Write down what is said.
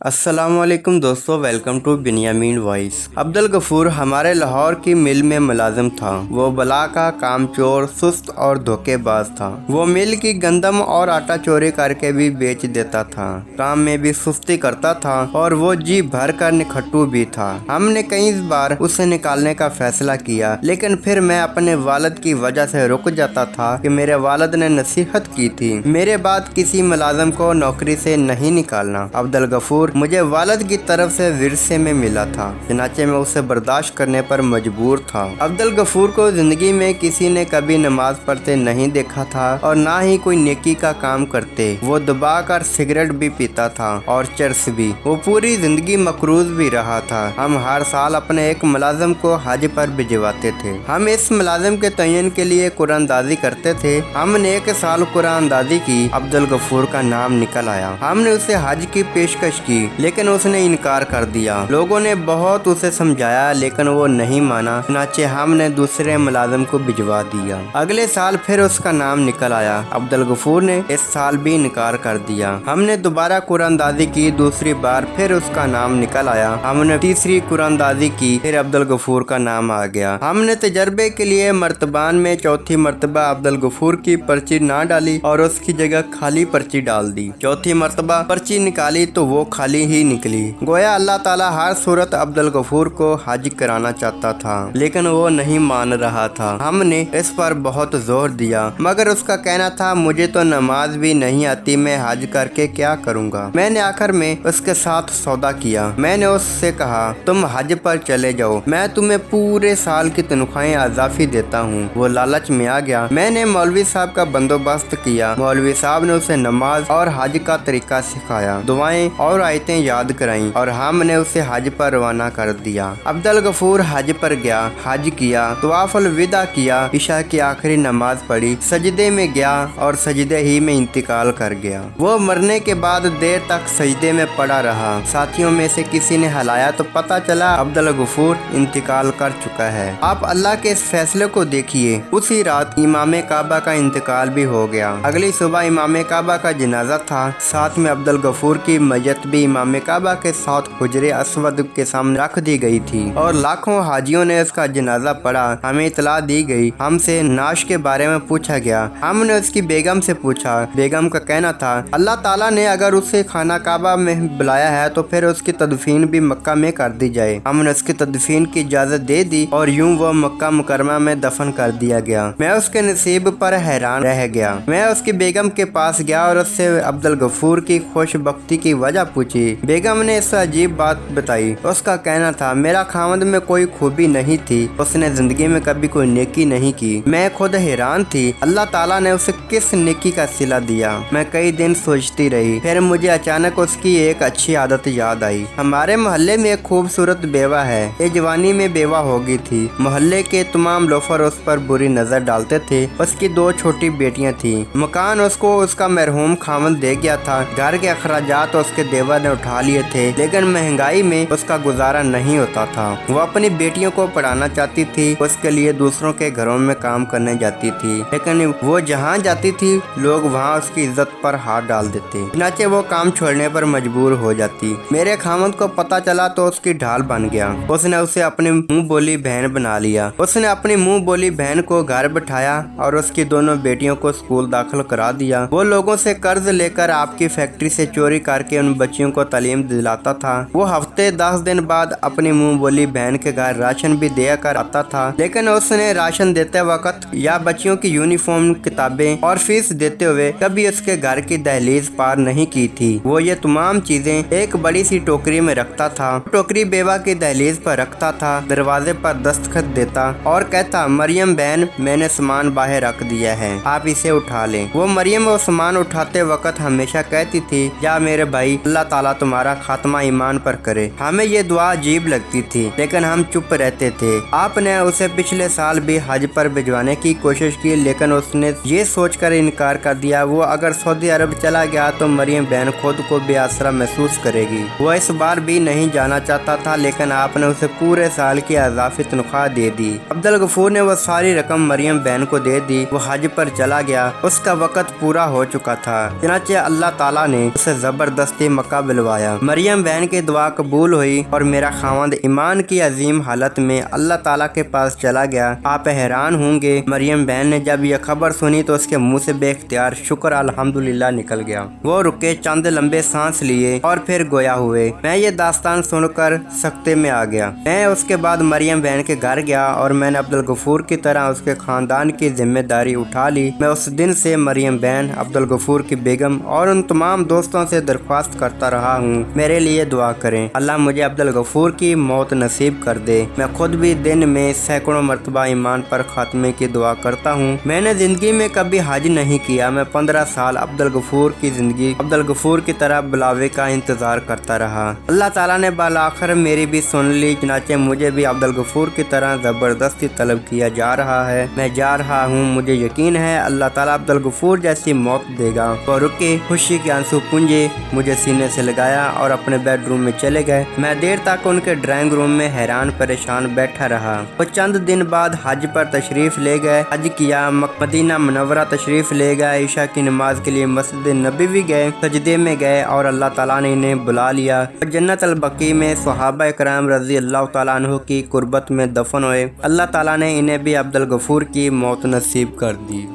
अस्सलाम वालेकुम दोस्तों, welcome to Binyameen voice. Abdul Ghafoor हमारे लाहौर की मिल में मुलाजिम था। वो बला का कामचोर, सुस्त और धोखेबाज था। वो मिल की गंदम और आटा चोरी करके भी बेच देता था। काम में भी सुस्ती करता था और वो जी भर कर निखट्टू भी था। हमने कई बार उसे निकालने का फैसला किया, लेकिन फिर मैं अपने वालिद की वजह से रुक जाता था कि मेरे वालिद ने नसीहत की थी, मेरे बाद किसी मुलाजिम को नौकरी से नहीं निकालना। अब्दुल गफूर मुझे वालिद की तरफ से विरसे में मिला था, चनाचे मैं उसे बर्दाश्त करने पर मजबूर था। अब्दुल गफूर को जिंदगी में किसी ने कभी नमाज पढ़ते नहीं देखा था और ना ही कोई नेकी का काम करते। वो दबा कर सिगरेट भी पीता था और चर्स भी। वो पूरी जिंदगी मकरूज भी रहा था। हम हर साल अपने एक मुलाजिम को हज पर भिजवाते थे। हम इस मुलाजिम के तयन के लिए कुरानदाजी करते थे। हमने एक साल कुरानदाजी की, अब्दुल गफूर का नाम निकल आया। हमने उसे हज की पेशकश की, लेकिन उसने इनकार कर दिया। लोगों ने बहुत उसे समझाया, लेकिन वो नहीं माना। चनाचे हमने दूसरे मुलाजिम को भिजवा दिया। अगले साल फिर उसका नाम निकल आया। अब्दुल गफूर ने इस साल भी इनकार कर दिया। हमने दोबारा कुरानदाजी की, दूसरी बार फिर उसका नाम निकल आया। हमने तीसरी कुरानदाजी की, फिर अब्दुल गफूर का नाम आ गया। हमने तजर्बे के लिए मर्तबान में चौथी मर्तबा अब्दुल गफूर की पर्ची ना डाली और उसकी जगह खाली पर्ची डाल दी। चौथी मर्तबा पर्ची निकाली तो वो खाली ही निकली। गोया अल्लाह ताला हर सूरत अब्दुल गफूर को हज कराना चाहता था, लेकिन वो नहीं मान रहा था। हमने इस पर बहुत जोर दिया, मगर उसका कहना था मुझे तो नमाज भी नहीं आती, मैं हज करके क्या करूँगा। मैंने आखिर में उसके साथ सौदा किया। मैंने उससे कहा तुम हज पर चले जाओ, मैं तुम्हें पूरे साल की तनख्वाहें अजाफी देता हूँ। वो लालच में आ गया। मैंने मौलवी साहब का बंदोबस्त किया। मौलवी साहब ने उसे नमाज और हज का तरीका सिखाया, दुआएं और आयतें याद कराई और हमने उसे हज पर रवाना कर दिया। अब्दुल गफूर हज पर गया, हज किया, तवाफुल विदा किया, इशा की आखिरी नमाज पढ़ी, सजदे में गया और सजदे ही में इंतकाल कर गया। वो मरने के बाद देर तक सजदे में पड़ा रहा। साथियों में से किसी ने हिलाया तो पता चला अब्दुल गफूर इंतकाल कर चुका है। आप अल्लाह के इस फैसले को देखिए। उसी रात इमाम काबा का इंतकाल भी हो गया। अगली सुबह इमाम काबा का जनाजा था, साथ में अब्दुल गफूर की मैयत भी इमाम काबा के साथ हुजरे अस्वद के सामने रख दी गई थी और लाखों हाजियों ने उसका जनाजा पढ़ा। हमें इतला दी गई। हमसे नाश के बारे में पूछा गया। हमने उसकी बेगम से पूछा। बेगम का कहना था अल्लाह ताला ने अगर उसे खाना काबा में बुलाया है तो फिर उसकी तदफीन भी मक्का में कर दी जाए। हमने उसकी तदफीन की इजाजत दे दी और यूं वो मक्का मुकरमा में दफन कर दिया गया। मैं उसके नसीब पर हैरान रह गया। मैं उसकी बेगम के पास गया और उससे अब्दुल गफूर की खुशबख्ती की वजह पूछी। बेगम ने इस अजीब बात बताई। उसका कहना था मेरा खामद में कोई खूबी नहीं थी, उसने जिंदगी में कभी कोई नेकी नहीं की। मैं खुद हैरान थी, अल्लाह ताला ने उसे किस नेकी का सिला दिया। मैं कई दिन सोचती रही, फिर मुझे अचानक उसकी एक अच्छी आदत याद आई। हमारे मोहल्ले में एक खूबसूरत बेवा है। ये जवानी में बेवा हो गई थी। मोहल्ले के तमाम लोफर उस पर बुरी नजर डालते थे। उसकी 2 छोटी बेटियां थी। मकान उसको उसका मरहूम खामद दे गया था। घर के अखराजात उसके देवर ने उठा लिए थे, लेकिन महंगाई में उसका गुजारा नहीं होता था। वो अपनी बेटियों को पढ़ाना चाहती थी, उसके लिए दूसरों के घरों में काम करने जाती थी, लेकिन वो जहाँ जाती थी लोग वहाँ उसकी इज्जत पर हाथ डाल देते। चनाचे वो काम छोड़ने पर मजबूर हो जाती। मेरे खामद को पता चला तो उसकी ढाल बन गया। उसने उसे अपनी मुंह बोली बहन बना लिया। उसने अपनी मुंह बोली बहन को घर बिठाया और उसकी दोनों बेटियों को स्कूल दाखिल करा दिया। वो लोगों से कर्ज लेकर आपकी फैक्ट्री से चोरी करके उन बच्चियों को तालीम दिलाता था। वो हफ्ते 10 दिन बाद अपनी मुंह बोली बहन के घर राशन भी दिया कर आता था, लेकिन उसने राशन देते वक्त या बच्चियों की यूनिफॉर्म, किताबें और फीस देते हुए कभी उसके घर की दहलीज पार नहीं की थी। वो ये तमाम चीजें एक बड़ी सी टोकरी में रखता था। टोकरी बेवा की दहलीज पर रखता था, दरवाजे पर दस्तखत देता और कहता मरियम बहन मैंने सामान बाहर रख दिया है, आप इसे उठा लें। वो मरियम वो सामान उठाते वक्त हमेशा कहती थी या मेरे भाई अल्लाह ताला तुम्हारा खात्मा ईमान पर करे। हमें ये दुआ अजीब लगती थी, लेकिन हम चुप रहते थे। आपने उसे पिछले साल भी हज पर भिजवाने की कोशिश की, लेकिन उसने ये सोचकर इनकार कर दिया वो अगर सऊदी अरब चला गया तो मरियम बहन खुद को बेआसरा महसूस करेगी। वो इस बार भी नहीं जाना चाहता था, लेकिन आपने उसे पूरे साल की अजाफी तनख्वाह दे दी। अब्दुल गफूर ने वो सारी रकम मरियम बहन को दे दी। वो हज पर चला गया। उसका वक्त पूरा हो चुका था। चनाचे अल्लाह ताला ने उसे जबरदस्ती मक्का बुलवाया। मरियम बहन की दुआ कबूल हुई और मेरा खावंद ईमान की अजीम हालत में अल्लाह ताला के पास चला गया। आप हैरान होंगे, मरियम बहन ने जब यह खबर सुनी तो उसके मुंह से बेख्तियार शुक्र अल्हम्दुलिल्लाह निकल गया। वो रुके, चंद लंबे सांस लिए और फिर गोया हुए। मैं ये दास्तान सुनकर सख्ते में आ गया। मैं उसके बाद मरियम बहन के घर गया और मैंने अब्दुल गफूर की तरह उसके खानदान की जिम्मेदारी उठा ली। मैं उस दिन से मरियम बहन, अब्दुल गफूर की बेगम और उन तमाम दोस्तों से दरख्वास्त करता रहा हूँ, मेरे लिए दुआ करें, अल्लाह मुझे अब्दुल गफूर की मौत नसीब कर दे। मैं खुद भी दिन में सैकड़ों मरतबा ईमान पर खात्मे की दुआ करता हूँ। मैंने जिंदगी में कभी हज नहीं किया। मैं 15 साल अब्दुल गफूर की जिंदगी अब्दुल गफूर की तरह बुलावे का इंतजार करता रहा। अल्लाह ताला ने बालाखिर मेरी भी सुन ली, चनाचे मुझे भी अब्दुल गफूर की तरह जबरदस्ती तलब किया जा रहा है। मैं जा रहा हूँ, मुझे यकीन है अल्लाह ताला अब्दुल गफूर जैसी मौत देगा। वो रुके, खुशी के आंसू पूंजे, मुझे सीने से लगाया और अपने बेडरूम में चले गए। मैं देर तक उनके ड्राइंग रूम में हैरान परेशान बैठा रहा। वो चंद दिन बाद हज पर तशरीफ ले गए। हज किया, मदीना मुनव्वरा तशरीफ ले गए। ईशा की नमाज के लिए मस्जिद नबवी गए, सजदे में गए और अल्लाह ताला ने इन्हें बुला लिया। जन्नत अल बकी में सहाबा कराम रजी अल्लाह ताला अन्हु की कुर्बत में दफन हुए। अल्लाह ताला ने इन्हें भी अब्दुल गफूर की मौत नसीब कर दी।